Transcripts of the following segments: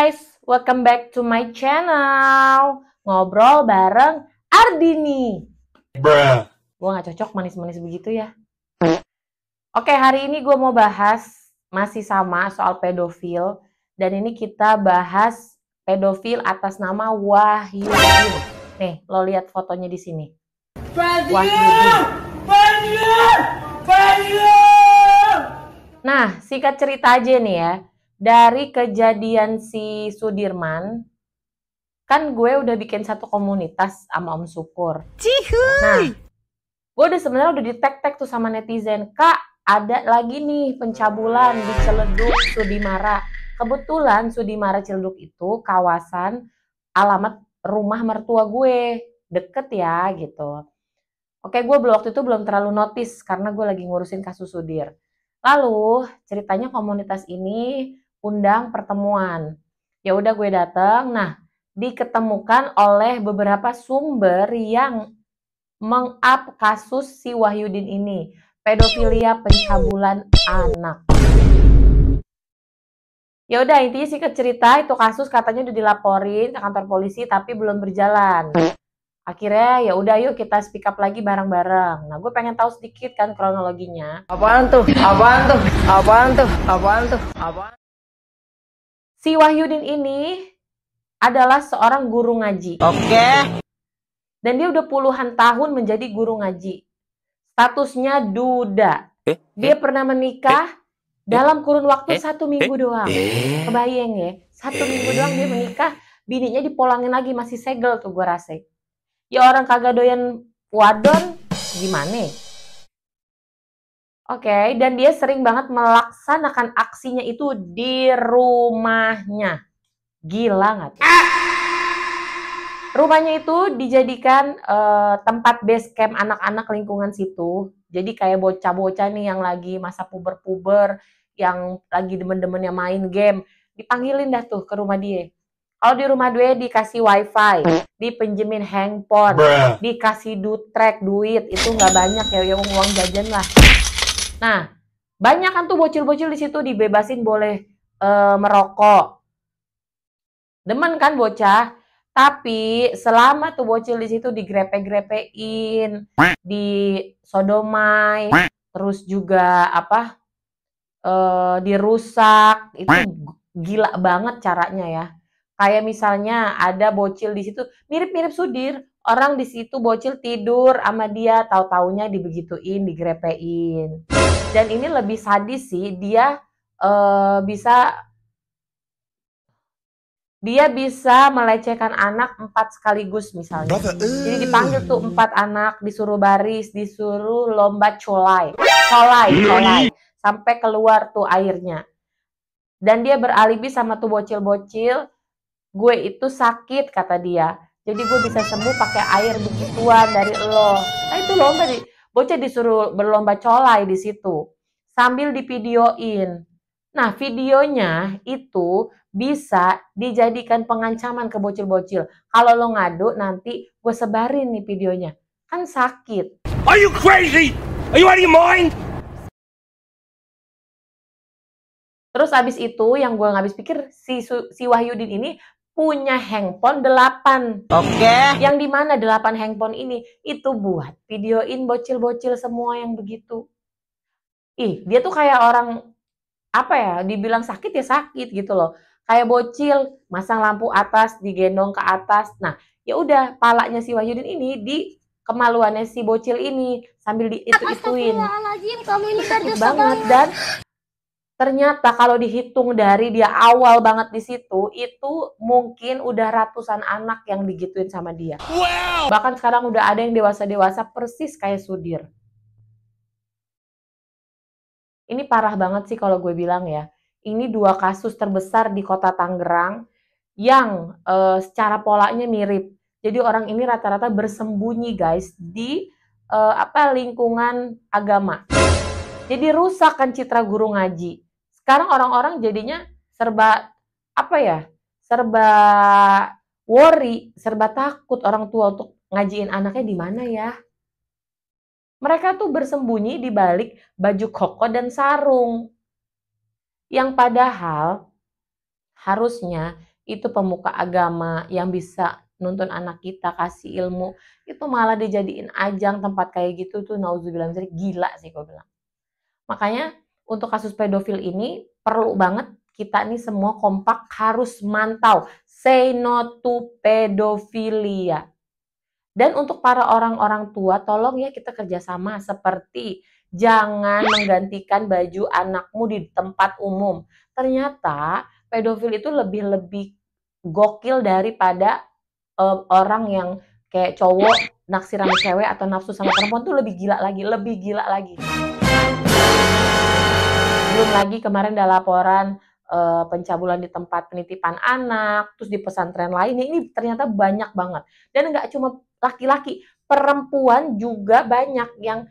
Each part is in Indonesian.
guys, welcome back to my channel. Ngobrol bareng Ardini. Bruh. Gue gak cocok manis-manis begitu ya. Oke, hari ini gue mau bahas masih sama soal pedofil. Dan ini kita bahas pedofil atas nama Wahyudin. Nih, lo lihat fotonya di sini. Wahyudin. Nah, singkat cerita aja nih ya. Dari kejadian si Sudirman, kan gue udah bikin satu komunitas sama Om Syukur. Nah, gue sebenarnya udah di-tag-tag tuh sama netizen. Kak, ada lagi nih pencabulan di Ciledug, Sudimara. Kebetulan Sudimara Ciledug itu kawasan alamat rumah mertua gue. Deket ya gitu. Oke, gue waktu itu belum terlalu notice karena gue lagi ngurusin kasus Sudir. Lalu ceritanya komunitas ini undang pertemuan. Ya udah gue datang. Nah, diketemukan oleh beberapa sumber yang meng-up kasus si Wahyudin ini, pedofilia pencabulan anak. Ya udah, intinya sih cerita itu kasus katanya udah dilaporin ke kantor polisi tapi belum berjalan. Akhirnya ya udah yuk kita speak up lagi bareng-bareng. Nah, gue pengen tahu sedikit kan kronologinya. Apaan tuh? Si Wahyudin ini adalah seorang guru ngaji. Oke. Dan dia udah puluhan tahun menjadi guru ngaji. Statusnya duda. Dia pernah menikah dalam kurun waktu 1 minggu doang. Kebayang ya, 1 minggu doang dia menikah, bininya dipolangin lagi, masih segel tuh gue rasa. Ya orang kagak doyan wadon, gimana? Oke, dan dia sering banget melaksanakan aksinya itu di rumahnya. Gila nggak tuh? Rumahnya itu dijadikan tempat base camp anak-anak lingkungan situ. Jadi kayak bocah-bocah nih yang lagi masa puber-puber, yang lagi demen-demennya main game, dipanggilin dah tuh ke rumah dia. Kalau di rumah dia dikasih wifi, dipinjemin handphone, dikasih dutrek, duit, itu nggak banyak ya, uang jajan lah. Nah, banyak kan tuh bocil-bocil di situ dibebasin boleh merokok. Demen kan bocah? Tapi selama tuh bocil di situ digrepe-grepein, disodomai, terus juga dirusak, itu gila banget caranya ya. Kayak misalnya ada bocil di situ mirip-mirip Sudir, orang di situ bocil tidur sama dia, tahu-taunya dibegituin, digrepein. Dan ini lebih sadis sih, dia bisa melecehkan anak 4 sekaligus misalnya. Jadi dipanggil tuh 4 anak, disuruh baris, disuruh lomba colai, sampai keluar tuh airnya. Dan dia beralibi sama tuh bocil-bocil, gue itu sakit kata dia. Jadi gue bisa sembuh pakai air begituan dari lo. Nah itu lomba bocah disuruh berlomba colai di situ sambil divideoin. Nah videonya itu bisa dijadikan pengancaman ke bocil-bocil. Kalau lo ngadu nanti gue sebarin nih videonya. Kan sakit. Are you crazy? Are you out of your mind? Terus abis itu yang gue gak habis pikir si Wahyudin ini punya handphone 8. Oke. Yang dimana 8 handphone ini itu buat videoin bocil-bocil semua yang begitu. Ih, dia tuh kayak orang dibilang sakit ya sakit gitu loh. Kayak bocil masang lampu atas, digendong ke atas. Nah, ya udah palanya si Wahyudin ini di kemaluannya si bocil ini sambil diitu-ituin. Kamu ini sakit banget. Dan ternyata kalau dihitung dari dia awal banget di situ, itu mungkin udah ratusan anak yang digituin sama dia. Wow. Bahkan sekarang udah ada yang dewasa-dewasa persis kayak Sudir. Ini parah banget sih kalau gue bilang ya. Ini 2 kasus terbesar di kota Tangerang yang secara polanya mirip. Jadi orang ini rata-rata bersembunyi guys di lingkungan agama. Jadi rusak kan citra guru ngaji. Sekarang orang-orang jadinya serba worry, serba takut orang tua untuk ngajiin anaknya di mana ya. Mereka tuh bersembunyi di balik baju koko dan sarung. Yang padahal harusnya itu pemuka agama yang bisa nuntun anak kita, kasih ilmu, itu malah dijadiin ajang tempat kayak gitu tuh, nauzubillah, gila sih gue bilang. Makanya untuk kasus pedofil ini perlu banget kita nih semua kompak harus mantau, say no to pedofilia. Dan untuk para orang-orang tua, tolong ya kita kerjasama, seperti jangan menggantikan baju anakmu di tempat umum. Ternyata pedofil itu lebih gokil daripada orang yang kayak cowok naksir sama cewek atau nafsu sama perempuan tuh lebih gila lagi. Belum lagi kemarin ada laporan pencabulan di tempat penitipan anak, terus di pesantren lainnya, ini ternyata banyak banget. Dan nggak cuma laki-laki, perempuan juga banyak yang,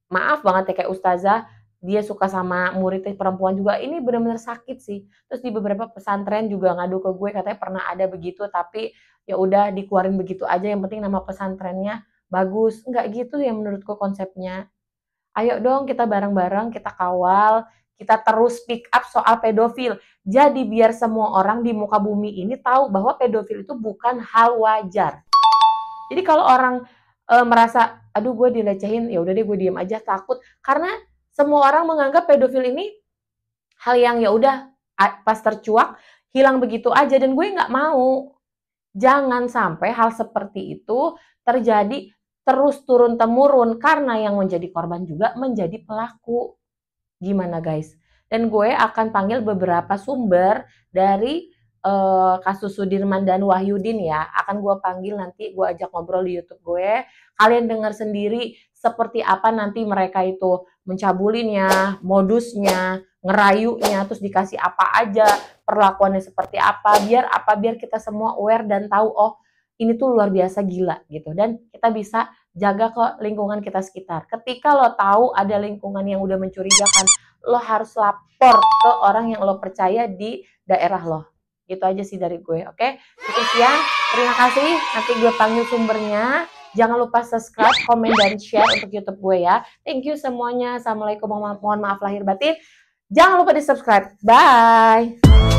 maaf banget ya, kayak ustazah, dia suka sama muridnya perempuan juga. Ini benar-benar sakit sih. Terus di beberapa pesantren juga ngadu ke gue, katanya pernah ada begitu, tapi ya udah dikeluarin begitu aja, yang penting nama pesantrennya bagus. Nggak gitu ya menurutku konsepnya. Ayo dong kita bareng-bareng, kita kawal, kita terus speak up soal pedofil. Jadi biar semua orang di muka bumi ini tahu bahwa pedofil itu bukan hal wajar. Jadi kalau orang merasa, aduh gue dilecehin, ya udah deh gue diem aja, takut. Karena semua orang menganggap pedofil ini hal yang ya udah pas tercuak hilang begitu aja, dan gue nggak mau. Jangan sampai hal seperti itu terjadi terus turun-temurun, karena yang menjadi korban juga menjadi pelaku. Gimana guys? Dan gue akan panggil beberapa sumber dari kasus Sudirman dan Wahyudin ya. Akan gue panggil nanti, gue ajak ngobrol di YouTube gue. Kalian dengar sendiri seperti apa nanti mereka itu mencabulinnya, modusnya, ngerayunya, terus dikasih apa aja, perlakuannya seperti apa. Biar kita semua aware dan tahu, oh ini tuh luar biasa gila gitu. Dan kita bisa jaga ke lingkungan kita sekitar. Ketika lo tahu ada lingkungan yang udah mencurigakan, lo harus lapor ke orang yang lo percaya di daerah lo. Gitu aja sih dari gue, oke? Cukup sekian, terima kasih. Nanti gue panggil sumbernya. Jangan lupa subscribe, komen, dan share untuk YouTube gue ya. Thank you semuanya. Assalamualaikum, mohon maaf lahir batin. Jangan lupa di subscribe. Bye!